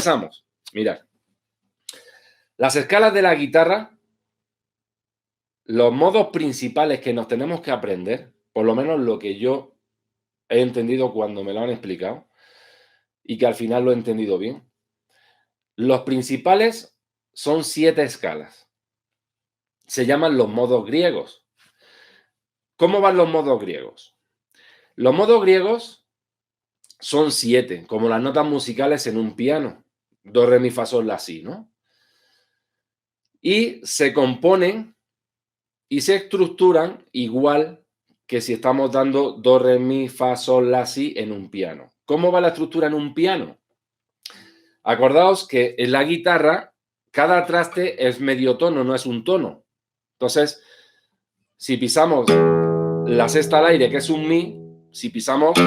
empezamos. Mirad. Las escalas de la guitarra, los modos principales que nos tenemos que aprender, por lo menos lo que yo he entendido cuando me lo han explicado, y que al final lo he entendido bien. Los principales son 7 escalas. Se llaman los modos griegos. ¿Cómo van los modos griegos? Los modos griegos son 7, como las notas musicales en un piano. Do, re, mi, fa, sol, la, si, ¿no? Y se componen y se estructuran igual que si estamos dando do, re, mi, fa, sol, la, si en un piano. ¿Cómo va la estructura en un piano? Acordaos que en la guitarra cada traste es medio tono, no es un tono. Entonces, si pisamos la sexta al aire, que es un mi, si pisamos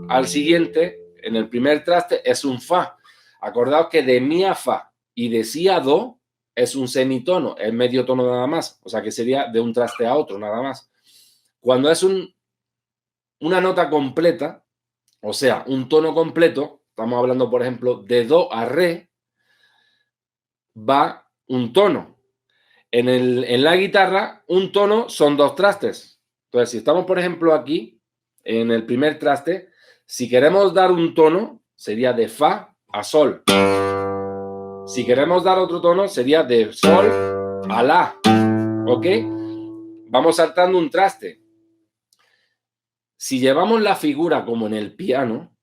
al siguiente, en el primer traste es un fa. Acordaos que de mi a fa y de si a do es un semitono, es medio tono nada más. O sea que sería de un traste a otro nada más. Cuando es una nota completa, o sea, un tono completo, estamos hablando, por ejemplo, de do a re, va un tono. En la guitarra, un tono son 2 trastes. Entonces, si estamos, por ejemplo, aquí, en el primer traste, si queremos dar un tono, sería de fa a sol. Si queremos dar otro tono, sería de sol a la. ¿Ok? Vamos saltando un traste. Si llevamos la figura como en el piano,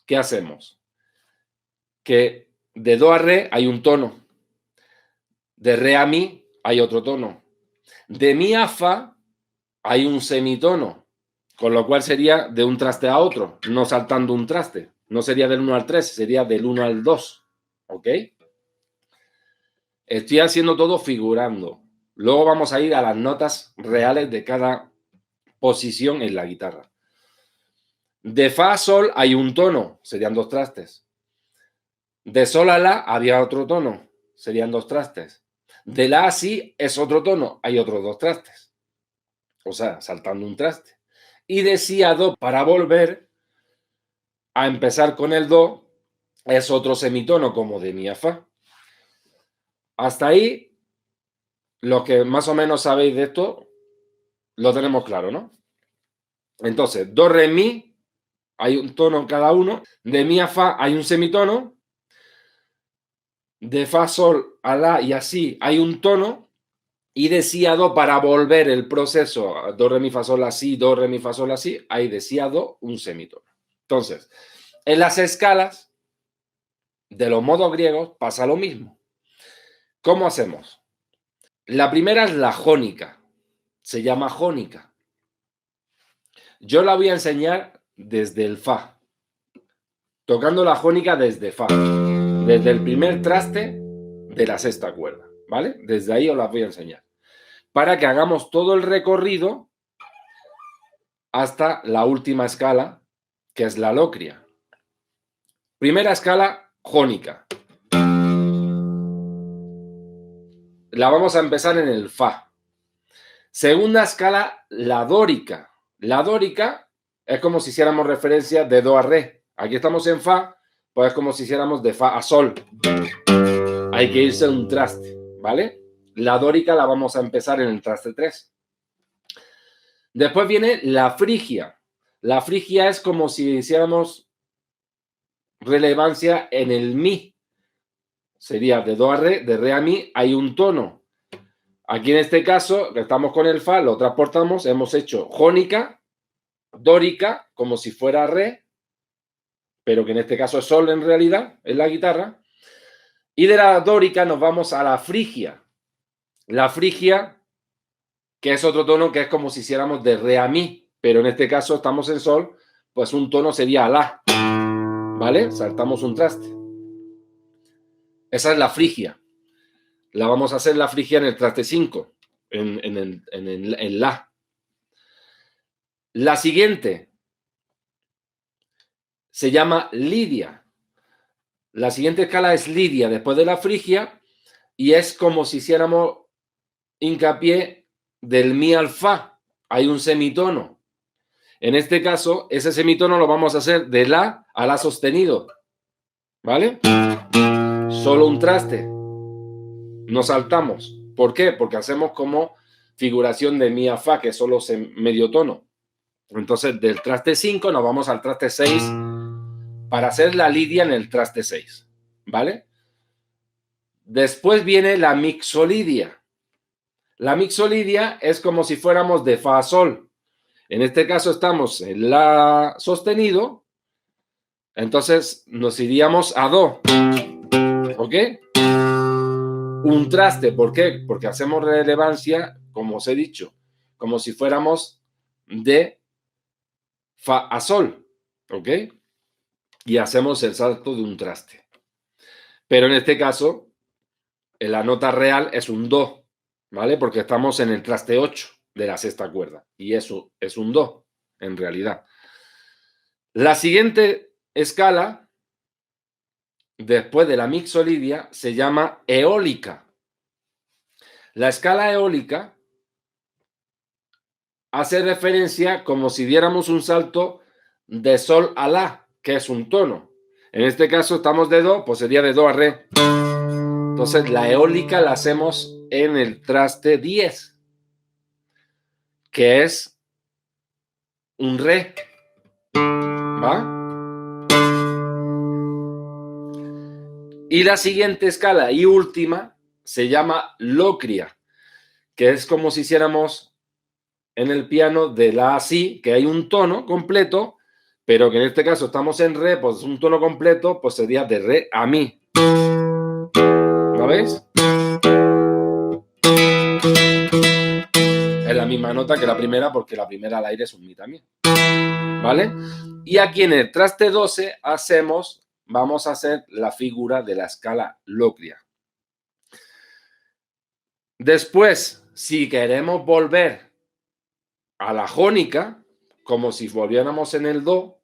¿qué hacemos? Que de do a re hay un tono. De re a mi hay otro tono. De mi a fa hay un semitono, con lo cual sería de un traste a otro, no saltando un traste. No sería del 1 al 3, sería del 1 al 2. ¿Ok? Estoy haciendo todo figurando. Luego vamos a ir a las notas reales de cada posición en la guitarra. De fa a sol hay un tono, serían 2 trastes. De sol a la había otro tono, serían 2 trastes. De la a si es otro tono, hay otros 2 trastes. O sea, saltando un traste. Y de si a do para volver a empezar con el do es otro semitono como de mi a fa. Hasta ahí, los que más o menos sabéis de esto, lo tenemos claro, ¿no? Entonces, do, re, mi, hay un tono en cada uno. De mi a fa hay un semitono. De fa, sol, a la y así hay un tono. Y de si a do para volver el proceso, do, re, mi, fa, sol, la, si, do, re, mi, fa, sol, la, si, hay de si a do un semitono. Entonces, en las escalas de los modos griegos pasa lo mismo. ¿Cómo hacemos? La primera es la jónica. Se llama jónica. Yo la voy a enseñar desde el fa. Tocando la jónica desde fa. Desde el primer traste de la sexta cuerda. ¿Vale? Desde ahí os la voy a enseñar. Para que hagamos todo el recorrido hasta la última escala, que es la locria. Primera escala, jónica. La vamos a empezar en el fa. Segunda escala, la dórica. La dórica es como si hiciéramos referencia de do a re. Aquí estamos en fa, pues es como si hiciéramos de fa a sol. Hay que irse un traste, ¿vale? La dórica la vamos a empezar en el traste 3. Después viene la frigia. La frigia es como si hiciéramos relevancia en el mi. Sería de do a re, de re a mi, hay un tono. Aquí en este caso, estamos con el fa, lo transportamos, hemos hecho jónica, dórica, como si fuera re, pero que en este caso es sol en realidad, en la guitarra. Y de la dórica nos vamos a la frigia. La frigia, que es otro tono que es como si hiciéramos de re a mi, pero en este caso estamos en sol, pues un tono sería la. ¿Vale? Saltamos un traste. Esa es la frigia. La vamos a hacer la frigia en el traste 5, en la. La siguiente se llama lidia. La siguiente escala es lidia después de la frigia y es como si hiciéramos hincapié del mi al fa. Hay un semitono. En este caso, ese semitono lo vamos a hacer de la a la sostenido. ¿vale? Solo un traste. Nos saltamos. ¿Por qué? Porque hacemos como figuración de mi a fa, que solo es medio tono. Entonces, del traste 5 nos vamos al traste 6 para hacer la lidia en el traste 6, ¿vale? Después viene la mixolidia. La mixolidia es como si fuéramos de fa a sol. En este caso estamos en la sostenido, entonces nos iríamos a do, ¿ok? Un traste, ¿por qué? Porque hacemos relevancia, como os he dicho, como si fuéramos de fa a sol, ¿ok? Y hacemos el salto de un traste. Pero en este caso, la nota real es un do, ¿vale? Porque estamos en el traste 8 de la sexta cuerda y eso es un do, en realidad. La siguiente escala, después de la mixolidia, se llama eólica. La escala eólica hace referencia como si diéramos un salto de sol a la, que es un tono. En este caso estamos de do, pues sería de do a re. Entonces la eólica la hacemos en el traste 10, que es un re, ¿va? Y la siguiente escala y última se llama locria, que es como si hiciéramos en el piano de la a si, que hay un tono completo, pero que en este caso estamos en re, pues un tono completo, pues sería de re a mi. ¿Lo veis? Es la misma nota que la primera, porque la primera al aire es un mi también. ¿Vale? Y aquí en el traste 12 vamos a hacer la figura de la escala locria. Después, si queremos volver a la jónica, como si volviéramos en el do,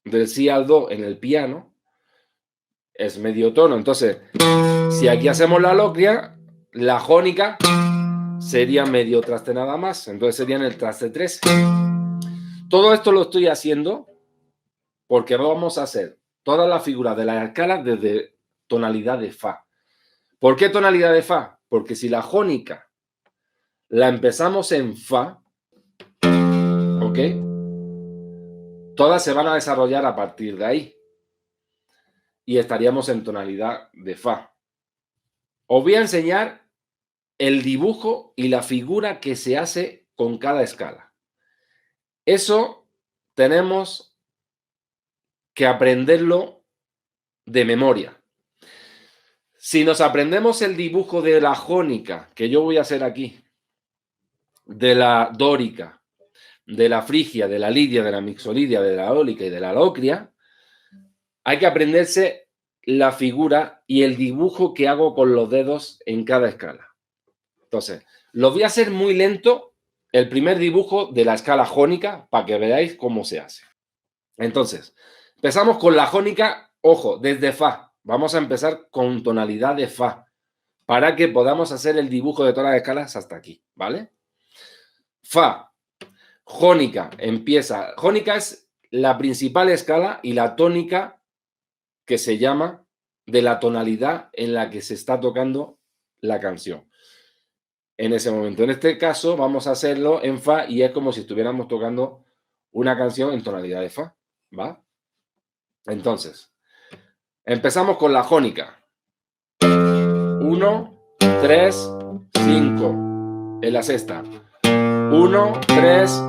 del si al do en el piano, es medio tono. Entonces, si aquí hacemos la locria, la jónica sería medio traste nada más. Entonces sería en el traste 13. Todo esto lo estoy haciendo porque vamos a hacer toda la figura de la escala desde tonalidad de fa. ¿Por qué tonalidad de fa? Porque si la jónica la empezamos en fa, ¿ok? Todas se van a desarrollar a partir de ahí. Y estaríamos en tonalidad de fa. Os voy a enseñar el dibujo y la figura que se hace con cada escala. Eso tenemos que aprenderlo de memoria. Si nos aprendemos el dibujo de la jónica, que yo voy a hacer aquí, de la dórica, de la frigia, de la lidia, de la mixolidia, de la eólica y de la locria, hay que aprenderse la figura y el dibujo que hago con los dedos en cada escala. Entonces, lo voy a hacer muy lento, el primer dibujo de la escala jónica, para que veáis cómo se hace. Entonces, empezamos con la jónica, ojo, desde fa. Vamos a empezar con tonalidad de fa, para que podamos hacer el dibujo de todas las escalas hasta aquí, ¿vale? Fa, jónica, empieza. Jónica es la principal escala y la tónica que se llama de la tonalidad en la que se está tocando la canción. En ese momento. En este caso vamos a hacerlo en fa y es como si estuviéramos tocando una canción en tonalidad de fa, ¿va? Entonces, empezamos con la jónica. 1, 3, 5 en la sexta. 1, 3,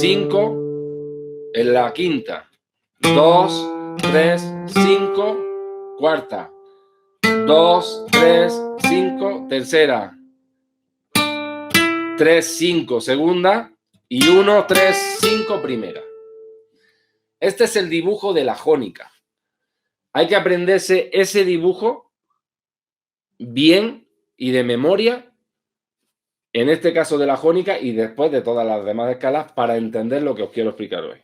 5 en la quinta. 2, 3, 5 cuarta. 2, 3, 5 tercera. 3, 5 segunda y 1, 3, 5 primera. Este es el dibujo de la jónica. Hay que aprenderse ese dibujo bien y de memoria, en este caso de la jónica y después de todas las demás escalas para entender lo que os quiero explicar hoy.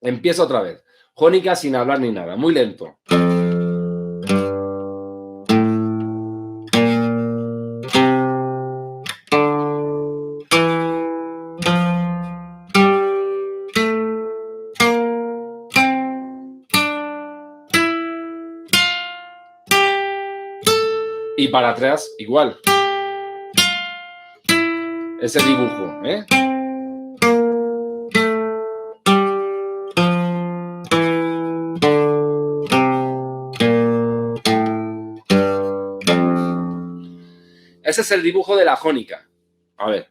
Empiezo otra vez. Jónica sin hablar ni nada, muy lento. para atrás igual. Ese dibujo, ¿eh? Ese es el dibujo de la jónica. A ver,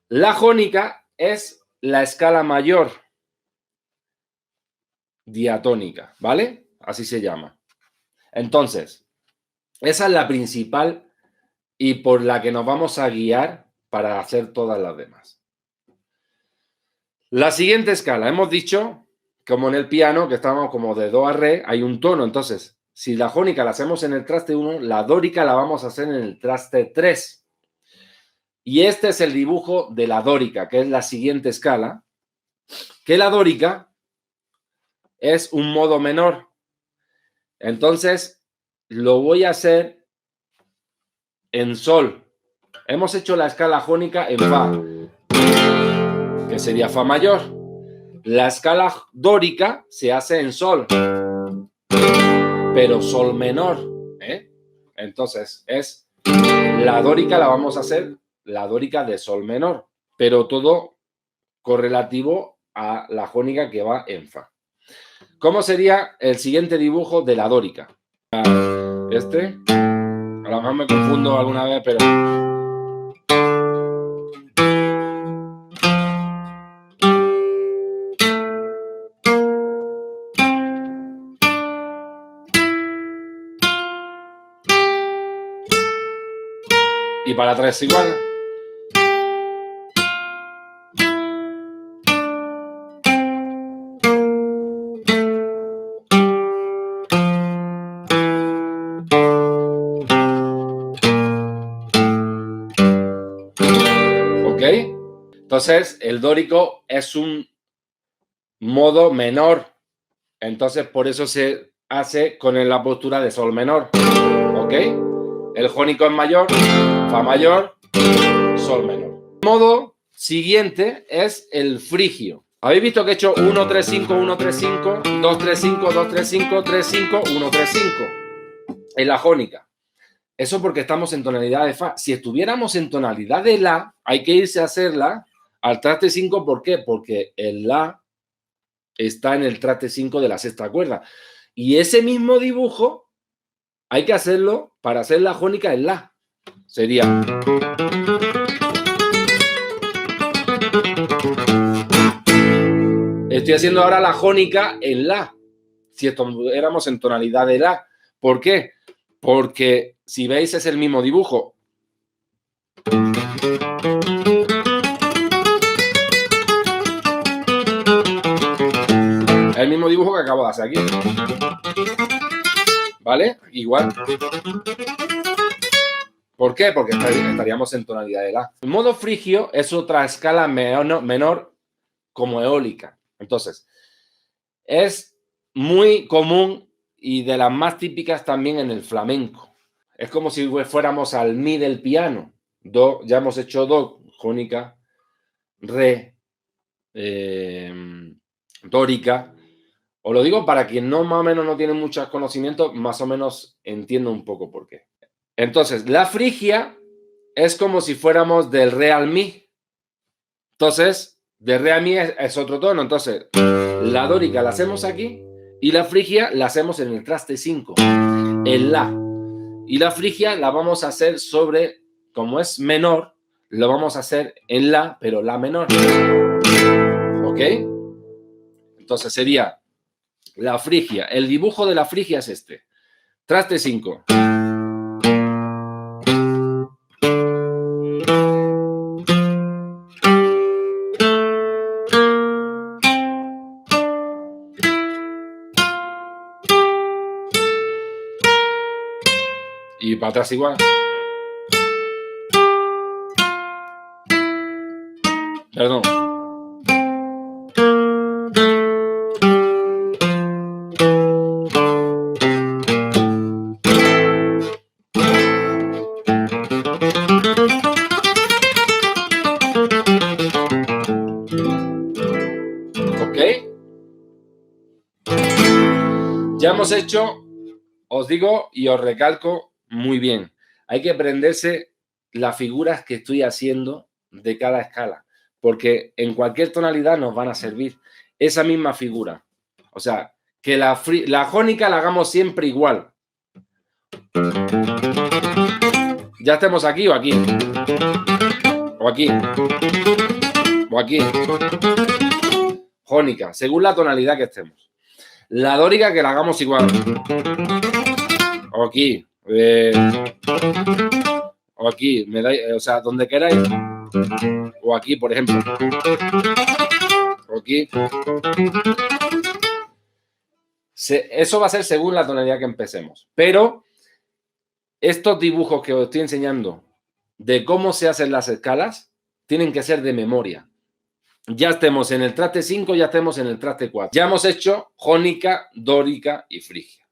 la jónica es la escala mayor diatónica, ¿vale? Así se llama. Entonces, esa es la principal y por la que nos vamos a guiar para hacer todas las demás. La siguiente escala, hemos dicho, como en el piano, que estamos como de do a re, hay un tono. Entonces, si la jónica la hacemos en el traste 1, la dórica la vamos a hacer en el traste 3. Y este es el dibujo de la dórica, que es la siguiente escala, que la dórica es un modo menor. Entonces, lo voy a hacer en sol. Hemos hecho la escala jónica en fa, que sería fa mayor. La escala dórica se hace en sol, pero sol menor, ¿eh? Entonces, es la dórica la vamos a hacer la dórica de sol menor, pero todo correlativo a la jónica que va en fa. ¿Cómo sería el siguiente dibujo de la dórica? Este, a lo mejor me confundo alguna vez, pero... Y para atrás igual. ¿Ok? Entonces, el dórico es un modo menor. Entonces, por eso se hace con la postura de sol menor. ¿Ok? El jónico es mayor, fa mayor, sol menor. El modo siguiente es el frigio. ¿Habéis visto que he hecho 1, 3, 5, 1, 3, 5, 2, 3, 5, 2, 3, 5, 3, 5, 1, 3, 5? En la jónica. Eso porque estamos en tonalidad de fa. Si estuviéramos en tonalidad de la, hay que irse a hacerla al traste 5. ¿Por qué? Porque el la está en el traste 5 de la sexta cuerda. Y ese mismo dibujo hay que hacerlo para hacer la jónica en la. Sería... Estoy haciendo ahora la jónica en la. Si estuviéramos en tonalidad de la. ¿Por qué? Porque si veis es el mismo dibujo. El mismo dibujo que acabo de hacer aquí. ¿Vale? Igual. ¿Por qué? Porque estaríamos en tonalidad de la. El modo frigio es otra escala menor como eólica. Entonces, es muy común y de las más típicas también en el flamenco. Es como si fuéramos al mi del piano. Do, ya hemos hecho do, jónica, re, dórica. Os lo digo para quien no más o menos no tiene muchos conocimientos, más o menos entiendo un poco por qué. Entonces, la frigia es como si fuéramos del re al mi. Entonces, de re a mi es otro tono. Entonces, la dórica la hacemos aquí y la frigia la hacemos en el traste 5, en la. Y la frigia la vamos a hacer sobre, como es menor, lo vamos a hacer en la, pero la menor. ¿Ok? Entonces sería la frigia. El dibujo de la frigia es este. Traste 5. Y para atrás igual. Perdón. ¿Ok? Ya hemos hecho, os digo y os recalco muy bien. hay que aprenderse las figuras que estoy haciendo de cada escala, porque en cualquier tonalidad nos van a servir esa misma figura. O sea, que la jónica la hagamos siempre igual. Ya estemos aquí o aquí. O aquí. O aquí. Jónica, según la tonalidad que estemos. La dórica que la hagamos igual. O aquí. O aquí. O sea, donde queráis. O aquí, por ejemplo. O aquí. Eso va a ser según la tonalidad que empecemos. Pero estos dibujos que os estoy enseñando de cómo se hacen las escalas tienen que ser de memoria. Ya estemos en el traste 5, ya estemos en el traste 4. Ya hemos hecho jónica, dórica y frigia.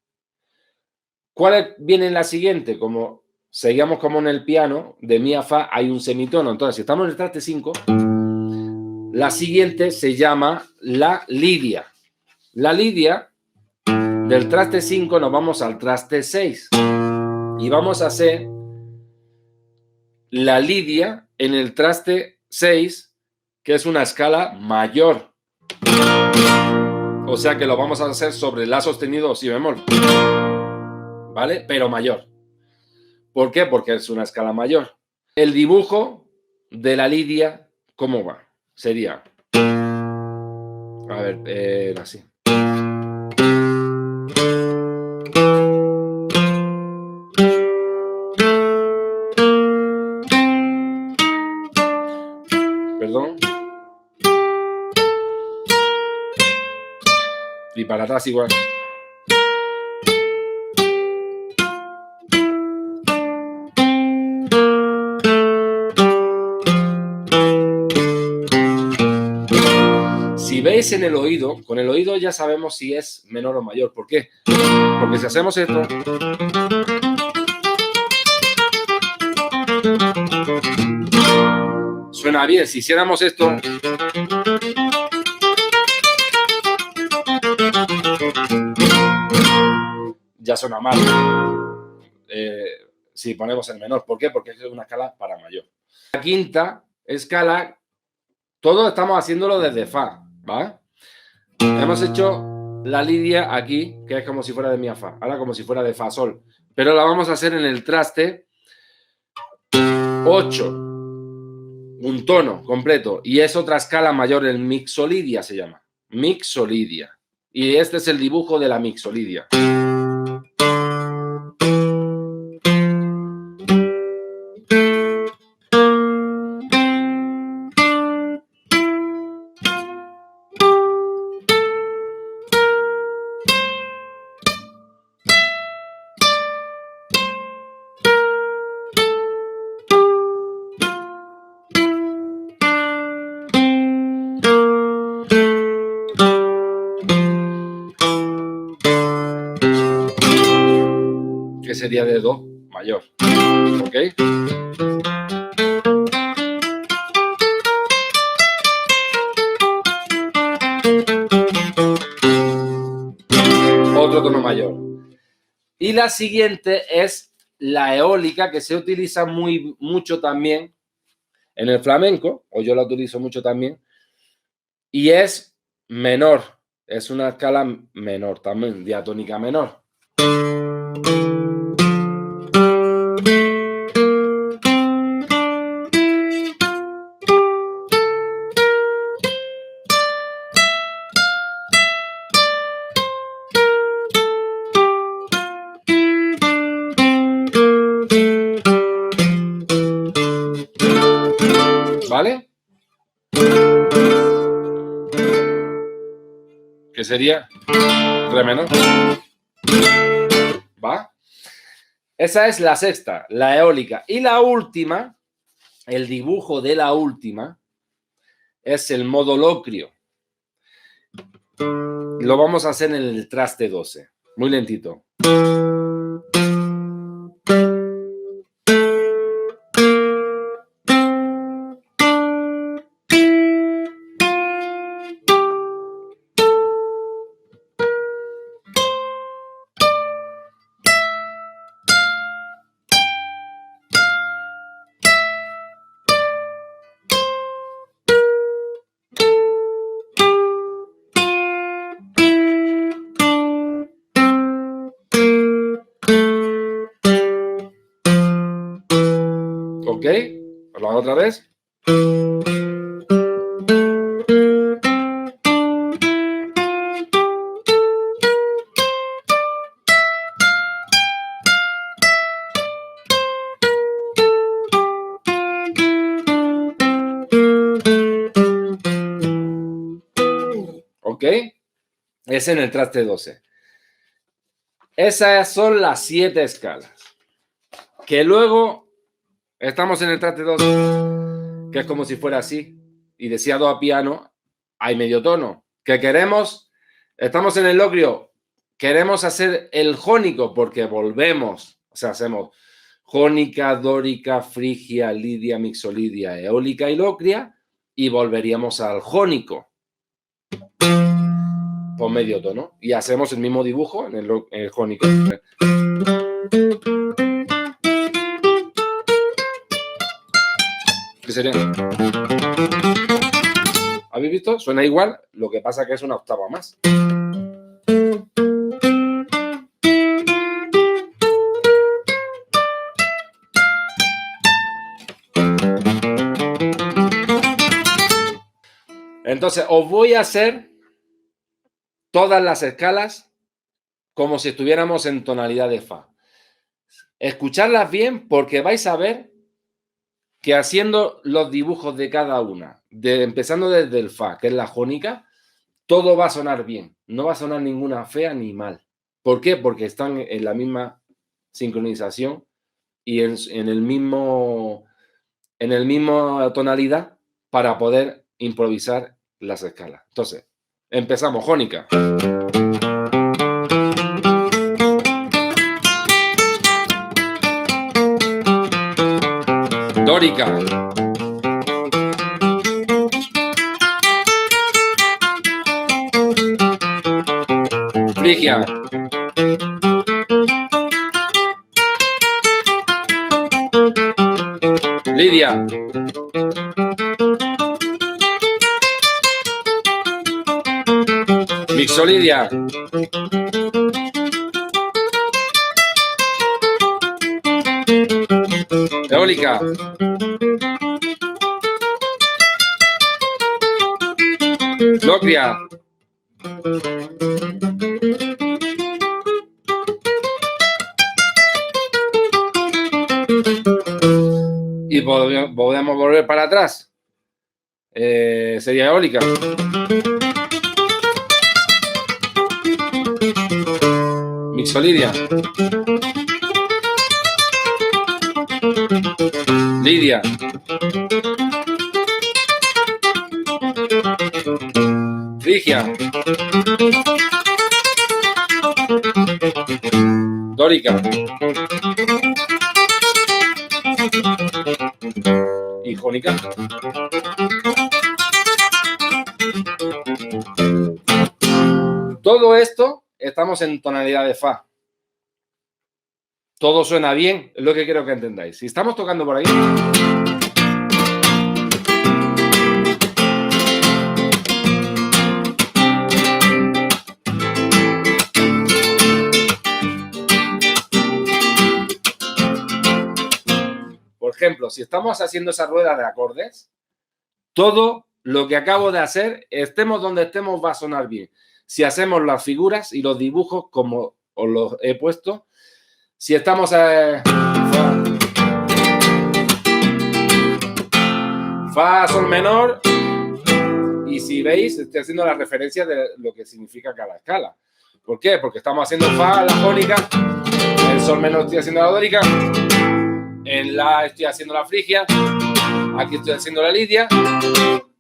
¿Cuál viene en la siguiente? Como seguíamos como en el piano, de mi a fa hay un semitono. Entonces, si estamos en el traste 5, la siguiente se llama la lidia. La lidia, del traste 5 nos vamos al traste 6. Y vamos a hacer la lidia en el traste 6, que es una escala mayor. O sea que lo vamos a hacer sobre la sostenido o si bemol. ¿Vale? Pero mayor. ¿Por qué? Porque es una escala mayor. El dibujo de la lidia, ¿cómo va? Sería... A ver, así. Perdón. Y para atrás igual. Si veis en el oído, con el oído ya sabemos si es menor o mayor. ¿Por qué? Porque si hacemos esto... Suena bien. Si hiciéramos esto... ya suena mal. Si ponemos el menor. ¿Por qué? Porque es una escala para mayor. La quinta escala, todo estamos haciéndolo desde fa, ¿vale? Hemos hecho la lidia aquí, que es como si fuera de mi a fa. Ahora como si fuera de fa sol. Pero la vamos a hacer en el traste 8. Un tono completo. Y es otra escala mayor, el mixolidia se llama. Mixolidia. Y este es el dibujo de la mixolidia. Que sería de do mayor. ¿Ok? Otro tono mayor. Y la siguiente es la eólica, que se utiliza mucho también en el flamenco, o yo la utilizo mucho también, y es menor. Es una escala menor también, diatónica menor. ¿Vale? Que sería re menor. ¿Va? Esa es la sexta, la eólica. Y la última, el dibujo de la última, es el modo locrio. Lo vamos a hacer en el traste 12. Muy lentito. ¿Ok? Os lo hago otra vez. ¿Ok? Es en el traste 12. Esas son las 7 escalas. Que luego estamos en el traste 12, que es como si fuera así. Y decía do a piano, hay medio tono. Que queremos, estamos en el locrio, queremos hacer el jónico porque volvemos. O sea, hacemos jónica, dórica, frigia, lidia, mixolidia, eólica y locria. Y volveríamos al jónico. Por medio tono. Y hacemos el mismo dibujo en el jónico. ¿Qué sería? ¿Habéis visto? Suena igual, lo que pasa que es una octava más. Entonces, os voy a hacer todas las escalas como si estuviéramos en tonalidad de fa. Escuchadlas bien porque vais a ver que haciendo los dibujos de cada una, empezando desde el fa, que es la jónica, todo va a sonar bien. No va a sonar ninguna fea ni mal. ¿Por qué? Porque están en la misma sincronización y en el mismo tonalidad para poder improvisar las escalas. Entonces, empezamos, jónica. Dórica. Frigia. Lidia. Mixolidia. Eólica. Locria. Y podemos volver para atrás. Sería eólica. Mixolidia. Lidia. Frigia. Dórica. Y jónica. Todo esto estamos en tonalidad de fa. Todo suena bien, es lo que quiero que entendáis. Si estamos tocando por ahí. Por ejemplo, si estamos haciendo esa rueda de acordes, todo lo que acabo de hacer, estemos donde estemos, va a sonar bien. Si hacemos las figuras y los dibujos como os los he puesto, si estamos fa, sol menor, y si veis, estoy haciendo la referencia de lo que significa cada escala. ¿Por qué? Porque estamos haciendo fa, la jónica, en sol menor estoy haciendo la dórica, en la estoy haciendo la frigia, aquí estoy haciendo la lidia.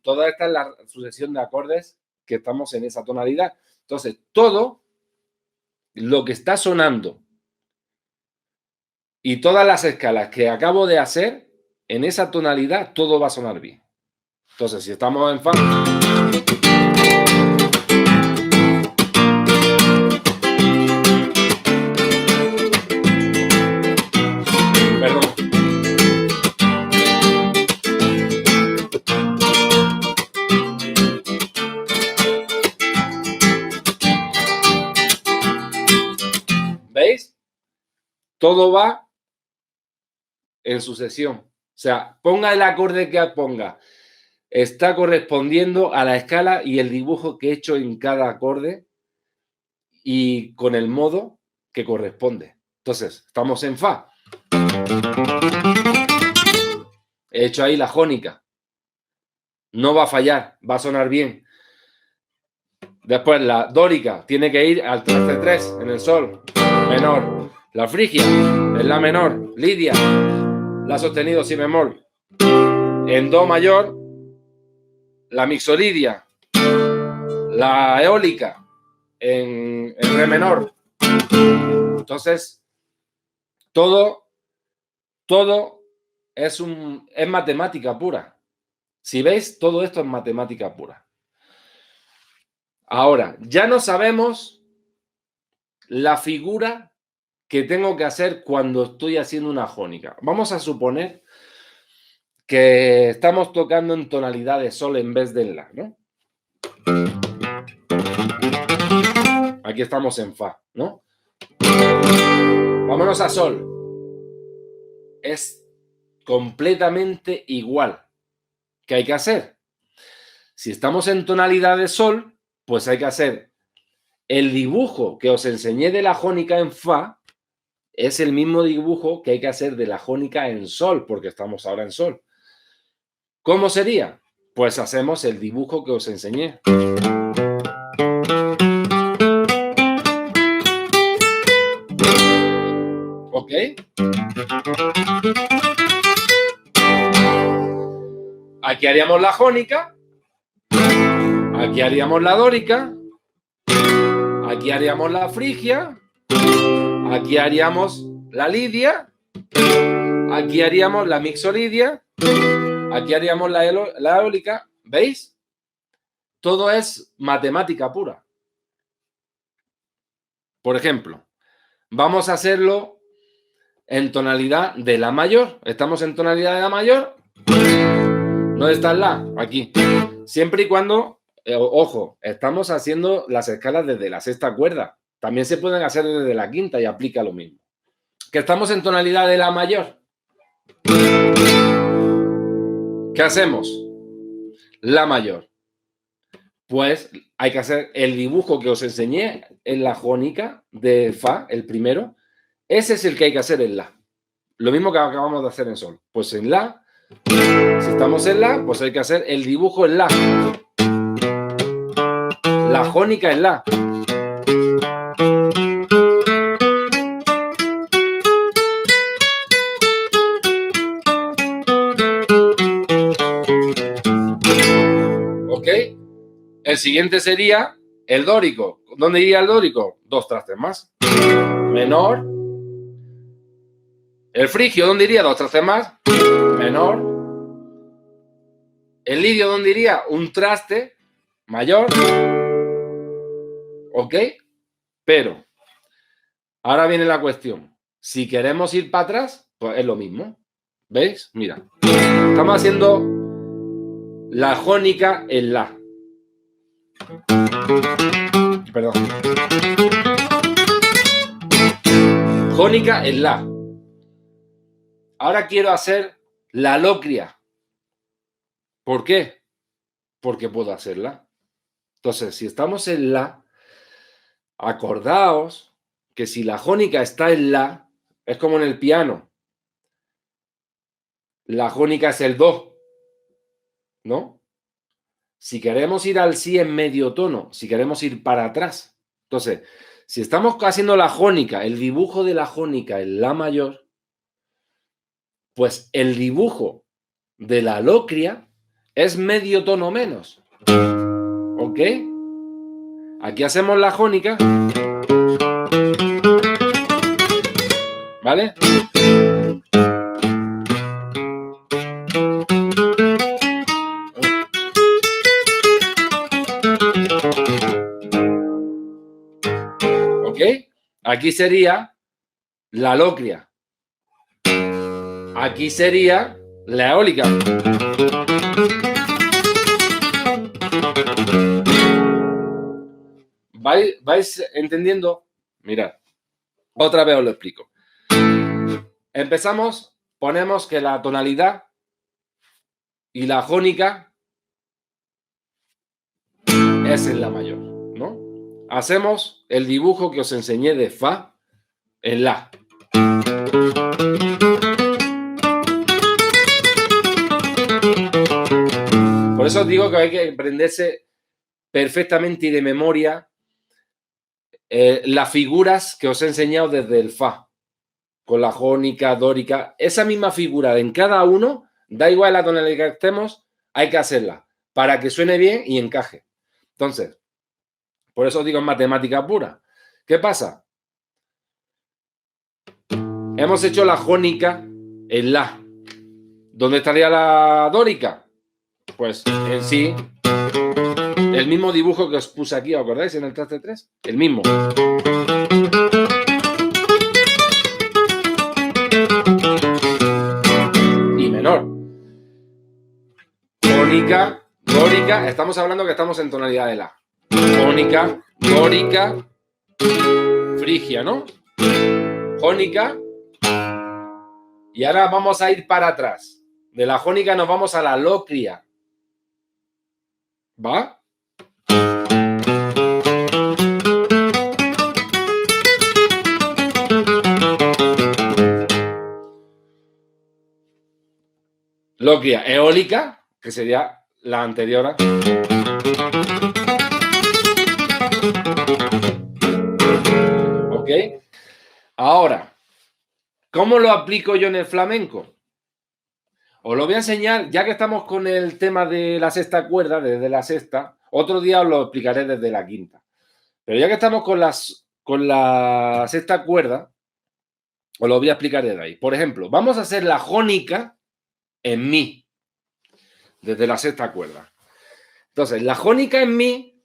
Toda esta es la sucesión de acordes que estamos en esa tonalidad. Entonces, todo lo que está sonando y todas las escalas que acabo de hacer en esa tonalidad, todo va a sonar bien. Entonces, si estamos en fa, perdón. ¿Veis? Todo va en sucesión. sea, ponga el acorde que ponga, está correspondiendo a la escala y el dibujo que he hecho en cada acorde y con el modo que corresponde. Entonces, estamos en Fa. He hecho ahí la jónica. No va a fallar, va a sonar bien. Después la dórica tiene que ir al traste 3 en el sol menor. La frigia es la menor. Lidia, la sostenido si bemol. En do mayor, la mixolidia. La eólica en re menor. Entonces, todo es matemática pura. Si veis, todo esto es matemática pura. Ahora, ya no sabemos la figura que tengo que hacer cuando estoy haciendo una jónica. Vamos a suponer que estamos tocando en tonalidad de sol en vez de en la, ¿no? Aquí estamos en fa, ¿no? Vámonos a sol. Es completamente igual. ¿Qué hay que hacer? Si estamos en tonalidad de sol, pues hay que hacer el dibujo que os enseñé de la jónica en fa, es el mismo dibujo que hay que hacer de la jónica en sol, porque estamos ahora en sol. ¿Cómo sería? Pues hacemos el dibujo que os enseñé. ¿Ok? Aquí haríamos la jónica, aquí haríamos la dórica, aquí haríamos la frigia, aquí haríamos la lidia, aquí haríamos la mixolidia, aquí haríamos la eólica. ¿Veis? Todo es matemática pura. Por ejemplo, vamos a hacerlo en tonalidad de la mayor. ¿Estamos en tonalidad de la mayor? ¿Dónde está el la? Aquí. Siempre y cuando, ojo, estamos haciendo las escalas desde la sexta cuerda. También se pueden hacer desde la quinta y aplica lo mismo. Que estamos en tonalidad de la mayor. ¿Qué hacemos? La mayor. Pues hay que hacer el dibujo que os enseñé en la jónica de fa, el primero. Ese es el que hay que hacer en la. Lo mismo que acabamos de hacer en sol. Pues en la, si estamos en la, pues hay que hacer el dibujo en la. La jónica en la. ¿Ok? El siguiente sería el dórico. ¿Dónde iría el dórico? Dos trastes más. Menor. El frigio, ¿dónde iría? Dos trastes más. Menor. El lidio, ¿dónde iría? Un traste mayor. ¿Ok? Pero, ahora viene la cuestión. Si queremos ir para atrás, pues es lo mismo. ¿Veis? Mira. Estamos haciendo la jónica en la. Perdón. Jónica en la. Ahora quiero hacer la locria. ¿Por qué? Porque puedo hacerla. Entonces, si estamos en la, acordaos que si la jónica está en la, es como en el piano. La jónica es el do, ¿no? Si queremos ir al si en medio tono, si queremos ir para atrás. Entonces, si estamos haciendo la jónica, el dibujo de la jónica en la mayor, pues el dibujo de la locria es medio tono menos. ¿Ok? Aquí hacemos la jónica. ¿Vale? ¿Ok? Aquí sería la locria. Aquí sería la eólica. ¿Vais entendiendo? Mirad, otra vez os lo explico. Empezamos, ponemos que la tonalidad y la jónica es en la mayor, ¿no? Hacemos el dibujo que os enseñé de fa en la. Por eso os digo que hay que aprenderse perfectamente y de memoria las figuras que os he enseñado desde el fa, con la jónica, dórica, esa misma figura en cada uno, da igual la tonalidad que estemos, hay que hacerla para que suene bien y encaje. Entonces, por eso os digo en matemática pura. ¿Qué pasa? Hemos hecho la jónica en la. ¿Dónde estaría la dórica? Pues en sí, el mismo dibujo que os puse aquí, ¿os acordáis? En el traste 3, el mismo. Y menor. Jónica, dórica, estamos hablando que estamos en tonalidad de la. Jónica, dórica, frigia, ¿no? Jónica. Y ahora vamos a ir para atrás. De la jónica nos vamos a la locria. ¿Va? Locria eólica, que sería la anterior. ¿Ok? Ahora, ¿cómo lo aplico yo en el flamenco? Os lo voy a enseñar, ya que estamos con el tema de la sexta cuerda, desde la sexta, otro día os lo explicaré desde la quinta. Pero ya que estamos con la sexta cuerda, os lo voy a explicar desde ahí. Por ejemplo, vamos a hacer la jónica en mi, desde la sexta cuerda. Entonces, la jónica en mi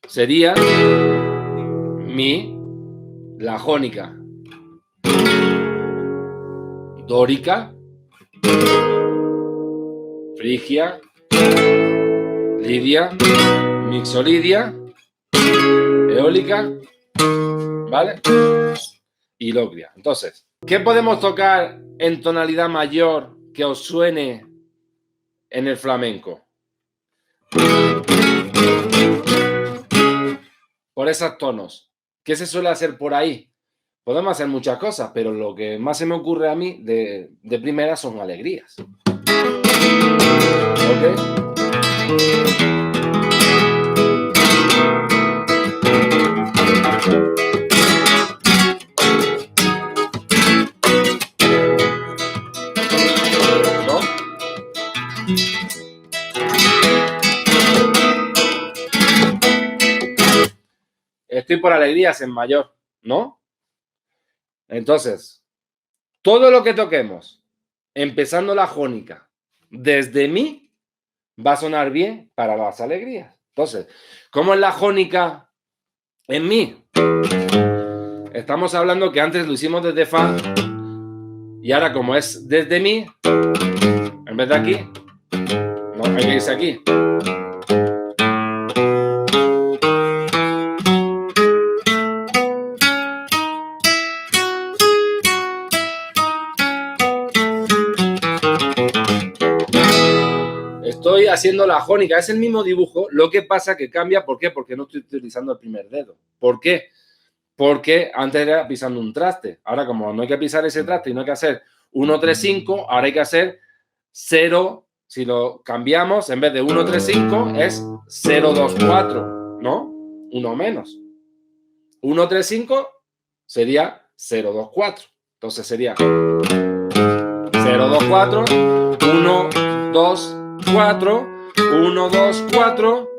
sería mi, la jónica dórica, frigia, lidia, mixolidia, eólica, ¿vale? Y locria. Entonces, ¿qué podemos tocar en tonalidad mayor que os suene en el flamenco? Por esos tonos. ¿Qué se suele hacer por ahí? Podemos hacer muchas cosas, pero lo que más se me ocurre a mí de primera son alegrías. ¿Ok? ¿No? Estoy por alegrías en mayor, ¿no? Entonces, todo lo que toquemos, empezando la jónica, desde mi, va a sonar bien para las alegrías. Entonces, ¿cómo es la jónica en mi? Estamos hablando que antes lo hicimos desde fa y ahora como es desde mi, en vez de aquí, no, hay que irse aquí. Estoy haciendo la jónica, es el mismo dibujo, lo que pasa que cambia, ¿por qué? Porque no estoy utilizando el primer dedo. ¿Por qué? Porque antes era pisando un traste. Ahora, como no hay que pisar ese traste y no hay que hacer 1, 3, 5, ahora hay que hacer 0. Si lo cambiamos, en vez de 1, 3, 5, es 0, 2, 4, ¿no? Uno menos. 1, 3, 5 sería 0, 2, 4. Entonces sería 0, 2, 4, 1, 2, 4, 1, 2, 4.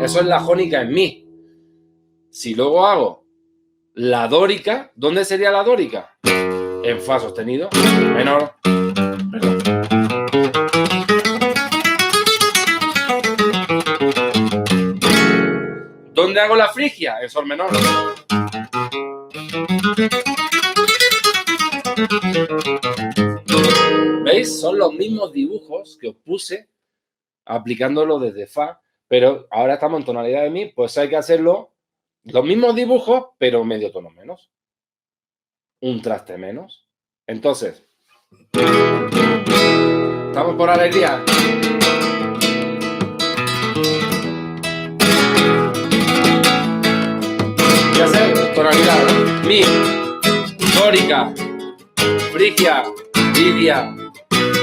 Eso es la jónica en mi. Si luego hago la dórica, ¿dónde sería la dórica? En fa sostenido, menor. Perdón. ¿Dónde hago la frigia? En sol menor. ¿Veis? Son los mismos dibujos que os puse aplicándolo desde fa, pero ahora estamos en tonalidad de mi, pues hay que hacerlo los mismos dibujos, pero medio tono menos. un traste menos. Entonces, ¿estamos por alegría? Ya sé, tonalidad, ¿no? Mi, dórica, frigia, lidia,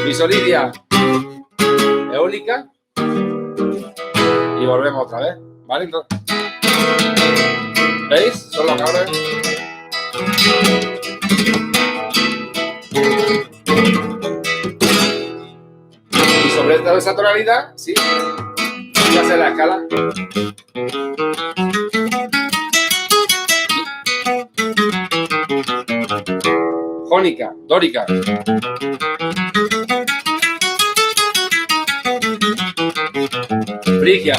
misolidia, eólica y volvemos otra vez, ¿vale? Entonces, ¿veis? Son los acordes. Y sobre toda esa tonalidad, sí, ya sé la escala. Jónica, dórica. Frigia.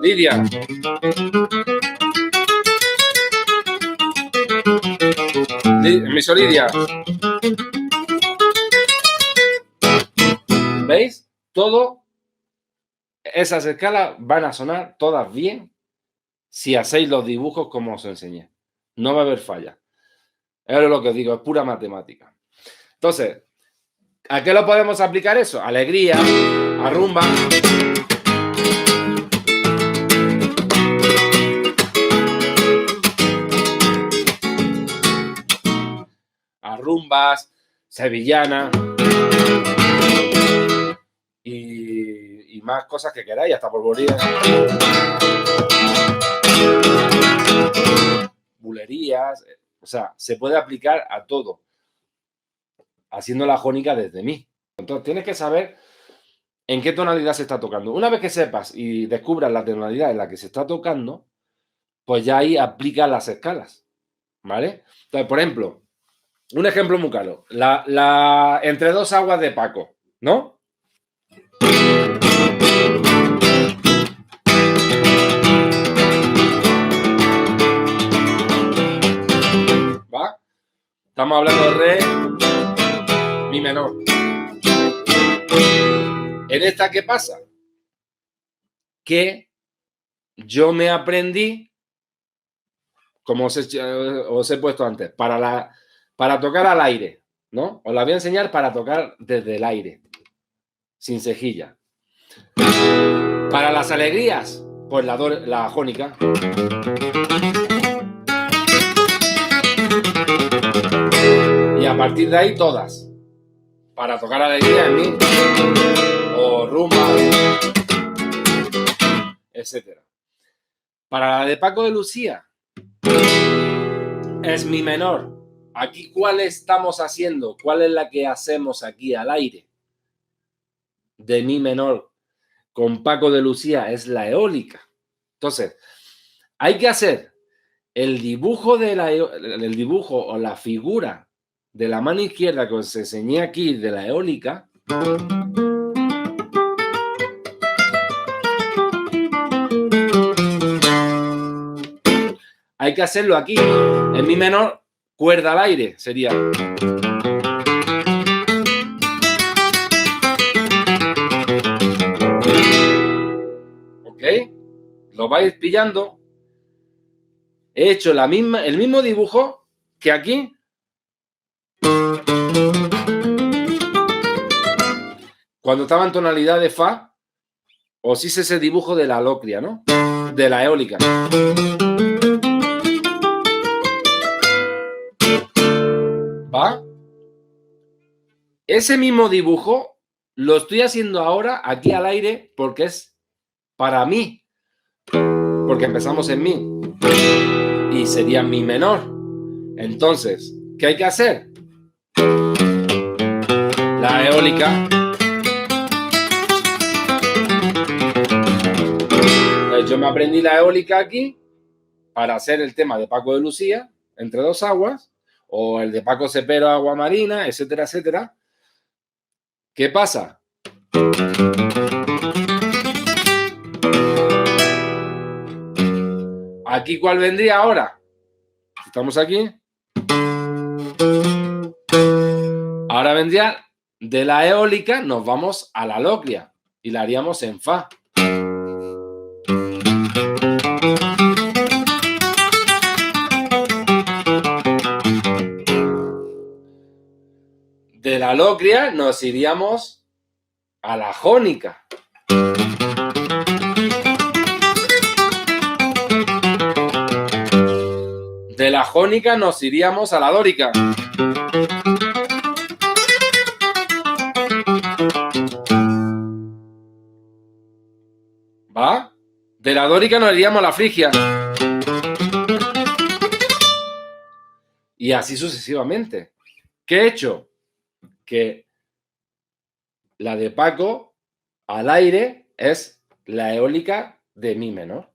Lidia. Misolidia. ¿Veis? Todo esas escalas van a sonar todas bien si hacéis los dibujos como os enseñé. No va a haber falla. Es lo que os digo, es pura matemática. Entonces, ¿a qué lo podemos aplicar eso? Alegría, a rumba. A rumbas, sevillana y más cosas que queráis, hasta polvorías. Bulerías, o sea, se puede aplicar a todo, haciendo la jónica desde mí. Entonces, tienes que saber en qué tonalidad se está tocando. Una vez que sepas y descubras la tonalidad en la que se está tocando, pues ya ahí aplicas las escalas, ¿vale? Entonces, por ejemplo, un ejemplo muy claro, entre dos aguas de Paco, ¿no? ¿Va? Estamos hablando de re, mi menor. En esta, ¿qué pasa? Que yo me aprendí, como os he puesto antes, para tocar al aire, ¿no? Os la voy a enseñar para tocar desde el aire, sin cejilla. Para las alegrías, pues la jónica. Y a partir de ahí todas. Para tocar alegría en mí, o rumba, etc. Para la de Paco de Lucía, es mi menor. Aquí, ¿cuál estamos haciendo? ¿Cuál es la que hacemos aquí al aire? De mi menor con Paco de Lucía es la eólica. Entonces, hay que hacer el dibujo o la figura de la mano izquierda que os enseñé aquí de la eólica. Hay que hacerlo aquí. En mi menor, cuerda al aire sería. ¿Ok? Lo vais pillando. He hecho el mismo dibujo que aquí. Cuando estaba en tonalidad de fa, os hice ese dibujo de la alocria, ¿no? De la eólica. ¿Va? Ese mismo dibujo lo estoy haciendo ahora aquí al aire porque es para mí. Porque empezamos en mi. Y sería mi menor. Entonces, ¿qué hay que hacer? La eólica. Yo me aprendí la eólica aquí para hacer el tema de Paco de Lucía, entre dos aguas, o el de Paco Cepero, agua marina, etcétera, etcétera. ¿Qué pasa? ¿Aquí cuál vendría ahora? Estamos aquí. Ahora vendría de la eólica, nos vamos a la alocria y la haríamos en fa. locria nos iríamos a la jónica. De la jónica nos iríamos a la dórica. ¿Va? De la dórica nos iríamos a la frigia. Y así sucesivamente. ¿Qué he hecho? Que la de Paco al aire es la eólica de mi menor.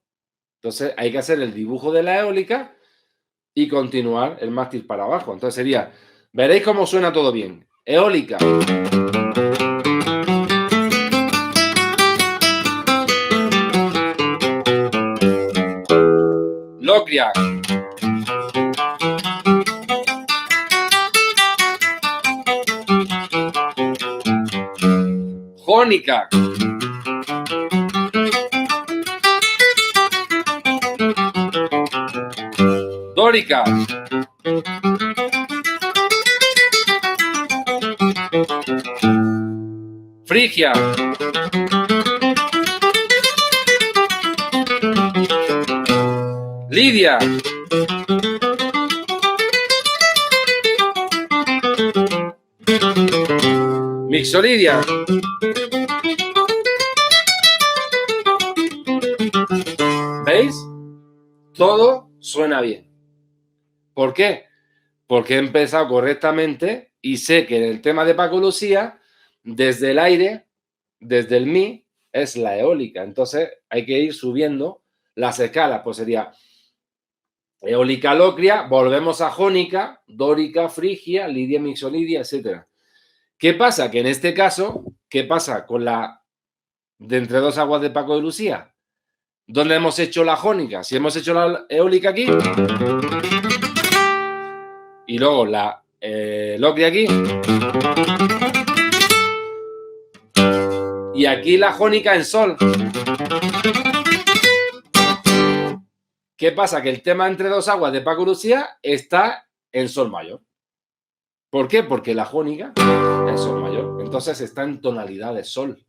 Entonces hay que hacer el dibujo de la eólica y continuar el mástil para abajo. Entonces sería, veréis cómo suena todo bien. Eólica. Locria. Jónica. Dórica. Frigia. Lidia. Mixolidia. ¿Veis? Todo suena bien. ¿Por qué? Porque he empezado correctamente y sé que en el tema de Paco Lucía, desde el aire, desde el mi, es la eólica. Entonces hay que ir subiendo las escalas. Pues sería eólica locria, volvemos a jónica, dórica, frigia, lidia, mixolidia, etc. ¿Qué pasa? Que en este caso, ¿qué pasa con la de entre dos aguas de Paco de Lucía? ¿Dónde hemos hecho la jónica? Si hemos hecho la eólica aquí y luego la locria aquí y aquí la jónica en sol. ¿Qué pasa? Que el tema entre dos aguas de Paco Lucía está en sol mayor. ¿Por qué? Porque la jónica es sol mayor. Entonces está en tonalidad de sol.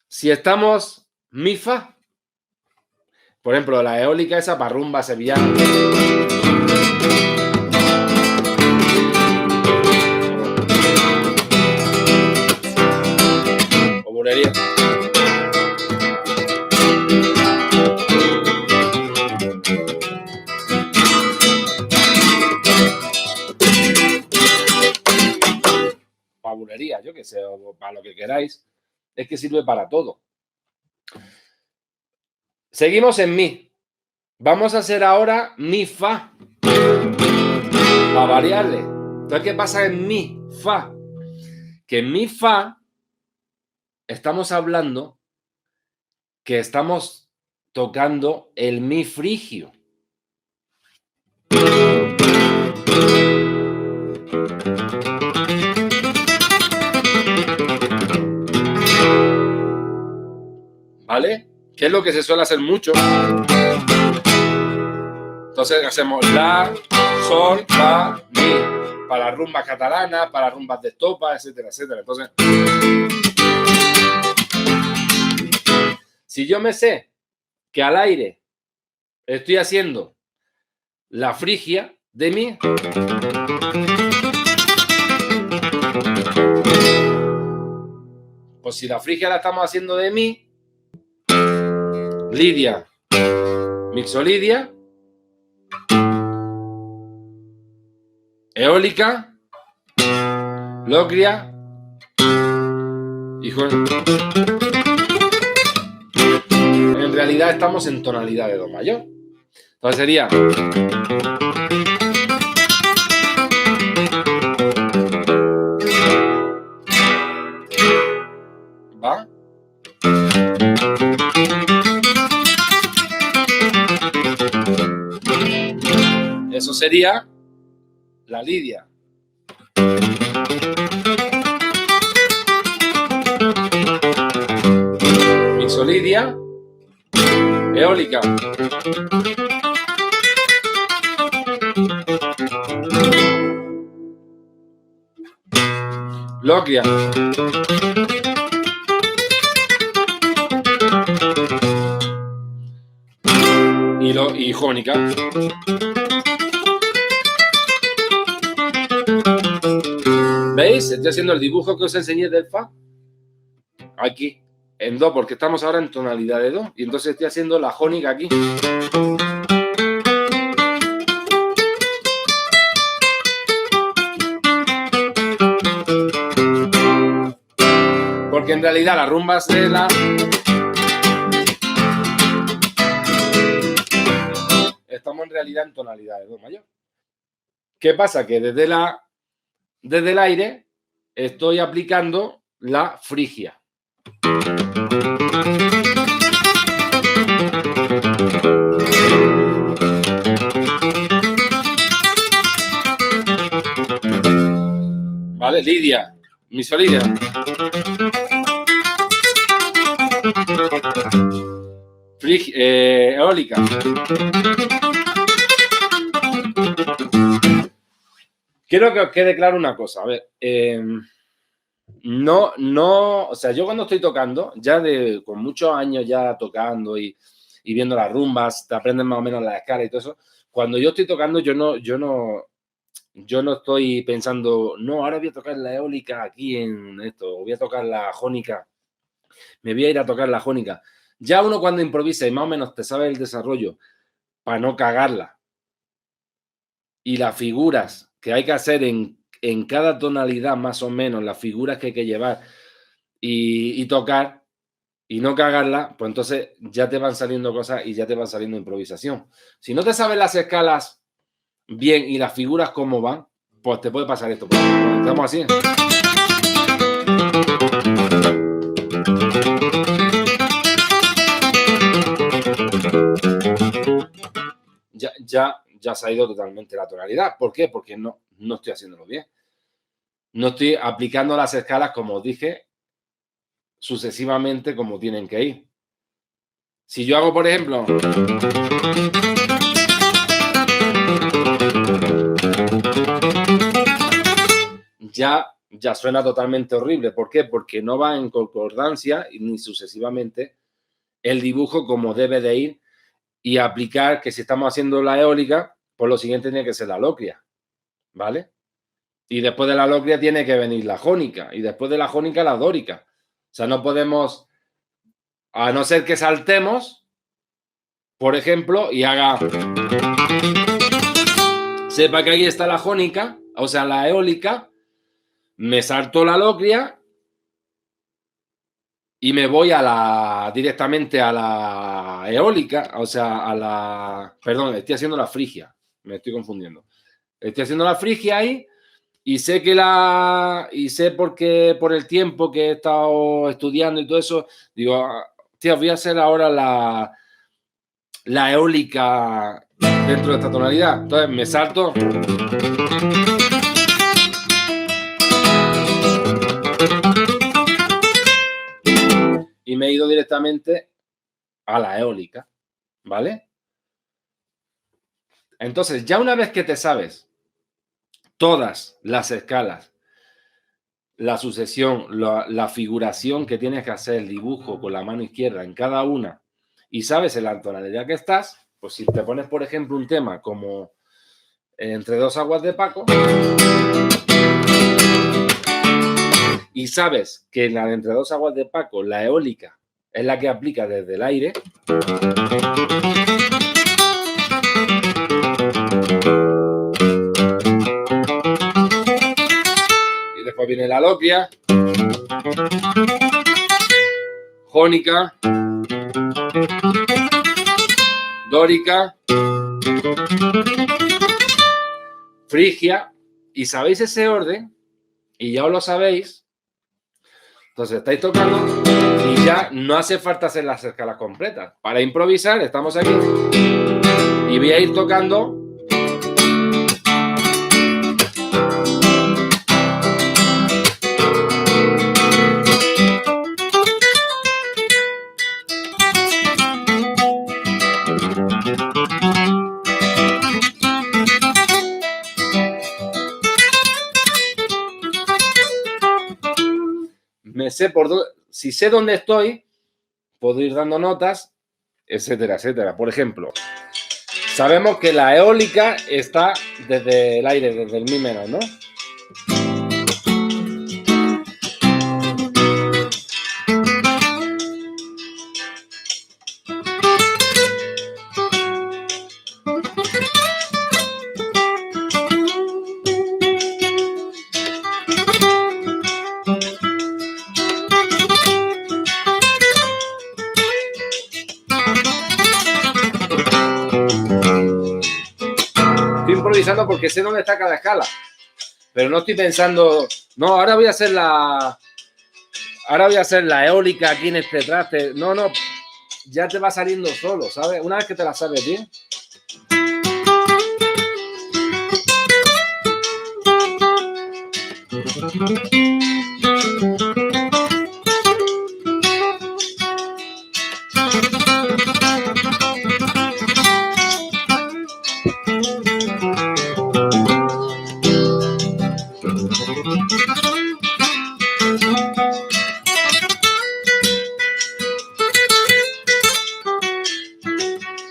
Si estamos mi fa, por ejemplo, la eólica esa para rumba sevillana. O bulería. Para bulería, yo que sé, o para lo que queráis. Es que sirve para todo. Seguimos en mi. Vamos a hacer ahora mi fa. Para variarle. Entonces, ¿qué pasa en mi fa? Que en mi fa estamos hablando que estamos tocando el mi frigio. ¿Vale? Que es lo que se suele hacer mucho. Entonces hacemos la, sol, fa, mi. Para rumbas catalanas, para rumbas de estopa, etcétera, etcétera. Entonces, si yo me sé que al aire estoy haciendo la frigia de mi, pues si la frigia la estamos haciendo de mi, lidia, mixolidia, eólica, locria y en realidad estamos en tonalidad de do mayor. Entonces sería ¿va? Eso sería la lidia. Mixolidia, eólica. Locria. Y jónica. ¿Veis? Estoy haciendo el dibujo que os enseñé del Fa. Aquí, en Do, porque estamos ahora en tonalidad de Do. Y entonces estoy haciendo la jónica aquí. Porque en realidad las rumbas de la... estamos en realidad en tonalidad de Do mayor. ¿Qué pasa? Que desde el aire estoy aplicando la frigia. ¿Vale? Lidia, mi sol Lidia. Eólica. Quiero que os quede claro una cosa. A ver, o sea, yo cuando estoy tocando, ya con muchos años ya tocando y viendo las rumbas, te aprendes más o menos la escala y todo eso. Cuando yo estoy tocando, yo no estoy pensando, no, ahora voy a tocar la eólica aquí en esto, o voy a tocar la jónica, me voy a ir a tocar la jónica. Ya uno cuando improvisa y más o menos te sabe el desarrollo para no cagarla y las figuras que hay que hacer en cada tonalidad más o menos, las figuras que hay que llevar y tocar y no cagarla, pues entonces ya te van saliendo cosas y ya te van saliendo improvisación. Si no te sabes las escalas bien y las figuras cómo van, pues te puede pasar esto. Estamos así. Ya se ha ido totalmente la tonalidad. ¿Por qué? Porque no estoy haciéndolo bien. No estoy aplicando las escalas, como os dije, sucesivamente como tienen que ir. Si yo hago, por ejemplo... Ya suena totalmente horrible. ¿Por qué? Porque no va en concordancia ni sucesivamente el dibujo como debe de ir y aplicar que si estamos haciendo la eólica, pues lo siguiente tiene que ser la locria, ¿vale? Y después de la locria tiene que venir la jónica y después de la jónica la dórica. O sea, no podemos, a no ser que saltemos, por ejemplo, y haga... sepa que ahí está la jónica, o sea, la eólica, me salto la locria y me voy directamente a la eólica, o sea, perdón, estoy haciendo la frigia, me estoy confundiendo. Estoy haciendo la frigia ahí y sé porque por el tiempo que he estado estudiando y todo eso, digo, tío, voy a hacer ahora la eólica dentro de esta tonalidad. Entonces me salto... y me he ido directamente a la eólica, ¿vale? Entonces, ya una vez que te sabes todas las escalas, la sucesión, la figuración que tienes que hacer, el dibujo con la mano izquierda en cada una, y sabes en la tonalidad que estás, pues si te pones, por ejemplo, un tema como Entre dos aguas de Paco, y sabes que en la de Entre dos aguas de Paco, la eólica es la que aplica desde el aire, y después viene la locria, jónica, dórica, frigia, y sabéis ese orden, y ya os lo sabéis, entonces estáis tocando y ya no hace falta hacer las escalas completas. Para improvisar, estamos aquí y voy a ir tocando. si sé dónde estoy, puedo ir dando notas, etcétera, etcétera. Por ejemplo, sabemos que la eólica está desde el aire, desde el mi menor, ¿no? Estoy improvisando porque sé dónde está cada escala, pero no estoy pensando, no, ahora voy a hacer la eólica aquí en este traste. No, ya te va saliendo solo, ¿sabes? Una vez que te la sabes bien.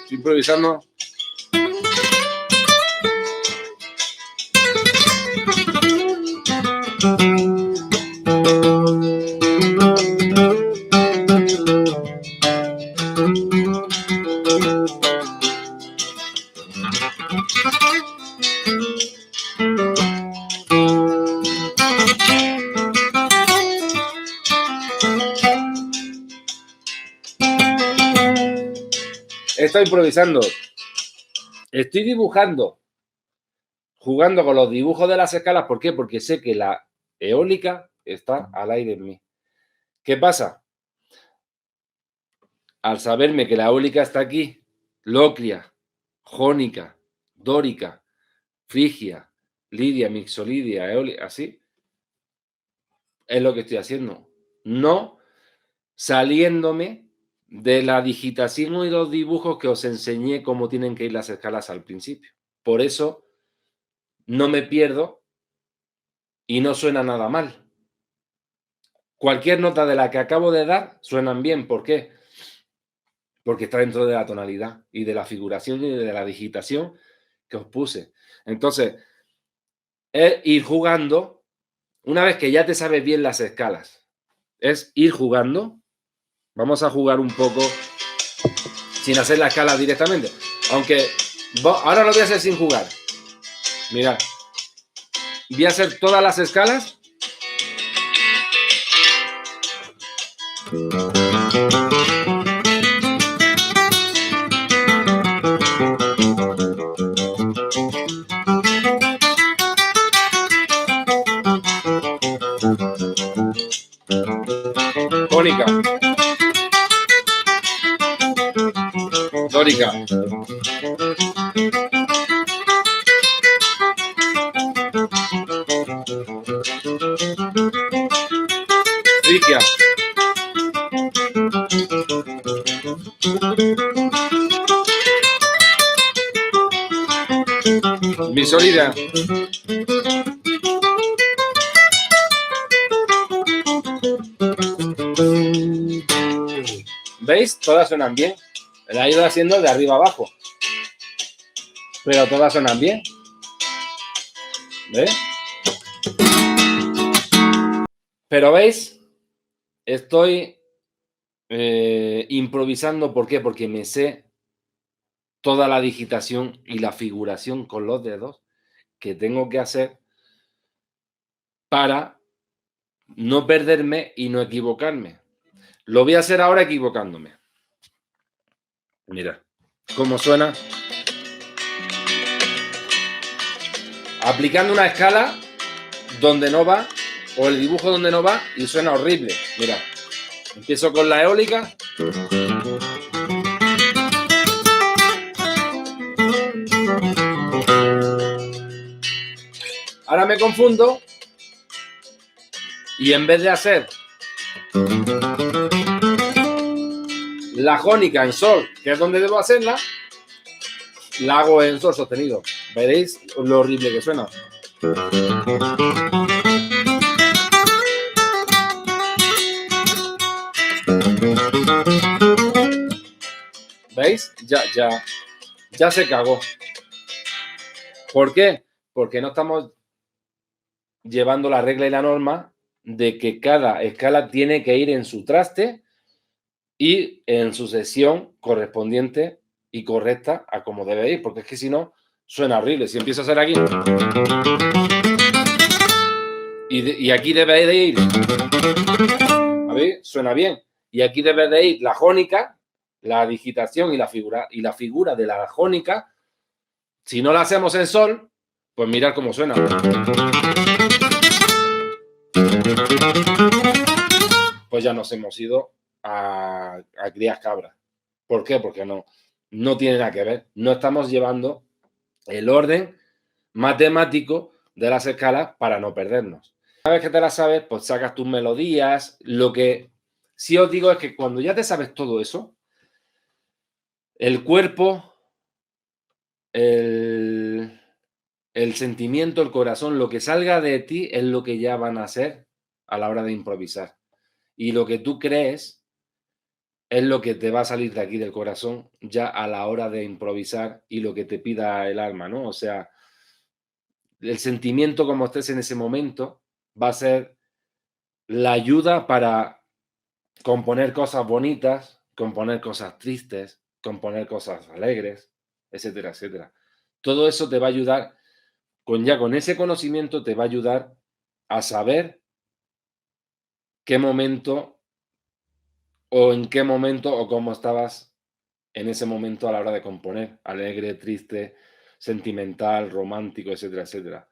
Estoy improvisando. Estoy improvisando. Estoy dibujando, jugando con los dibujos de las escalas. ¿Por qué? Porque sé que la eólica está al aire en mí. ¿Qué pasa? Al saberme que la eólica está aquí, locria, jónica, dórica, frigia, lidia, mixolidia, eólica, así, es lo que estoy haciendo. No saliéndome de la digitación y los dibujos que os enseñé cómo tienen que ir las escalas al principio. Por eso no me pierdo y no suena nada mal. Cualquier nota de la que acabo de dar suenan bien. ¿Por qué? Porque está dentro de la tonalidad y de la figuración y de la digitación que os puse. Entonces, es ir jugando, una vez que ya te sabes bien las escalas, es ir jugando. Vamos a jugar un poco sin hacer la escala directamente. Aunque ahora lo voy a hacer sin jugar. Mirad. Voy a hacer todas las escalas. Jónica. Dórica. Frigia. Mixolidia. ¿Veis? Todas suenan bien. La he ido haciendo de arriba abajo. Pero todas suenan bien. ¿Ves? Pero ¿veis? Estoy improvisando. ¿Por qué? Porque me sé toda la digitación y la figuración con los dedos que tengo que hacer para no perderme y no equivocarme. Lo voy a hacer ahora equivocándome. Mira cómo suena. Aplicando una escala donde no va, o el dibujo donde no va, y suena horrible. Mira, empiezo con la eólica. Ahora me confundo y en vez de hacer la jónica en sol, que es donde debo hacerla, la hago en sol sostenido. Veréis lo horrible que suena. ¿Veis? Ya se cagó. ¿Por qué? Porque no estamos llevando la regla y la norma de que cada escala tiene que ir en su traste y en su sección correspondiente y correcta a como debe ir, porque es que si no, suena horrible. Si empiezo a hacer aquí y aquí debe de ir, a ver, suena bien, y aquí debe de ir la jónica, la digitación y la figura de la jónica. Si no la hacemos en sol, pues mirad cómo suena. Pues ya nos hemos ido a crías cabras. ¿Por qué? Porque no tiene nada que ver. No estamos llevando el orden matemático de las escalas para no perdernos. Una vez que te las sabes, pues sacas tus melodías. Lo que sí os digo es que cuando ya te sabes todo eso, el cuerpo, el, el sentimiento, el corazón, lo que salga de ti es lo que ya van a ser a la hora de improvisar. Y lo que tú crees es lo que te va a salir de aquí del corazón ya a la hora de improvisar y lo que te pida el alma, ¿no? O sea, el sentimiento como estés en ese momento va a ser la ayuda para componer cosas bonitas, componer cosas tristes, componer cosas alegres, etcétera, etcétera. Todo eso te va a ayudar, con ese conocimiento te va a ayudar a saber qué momento o en qué momento o cómo estabas en ese momento a la hora de componer, alegre, triste, sentimental, romántico, etcétera, etcétera.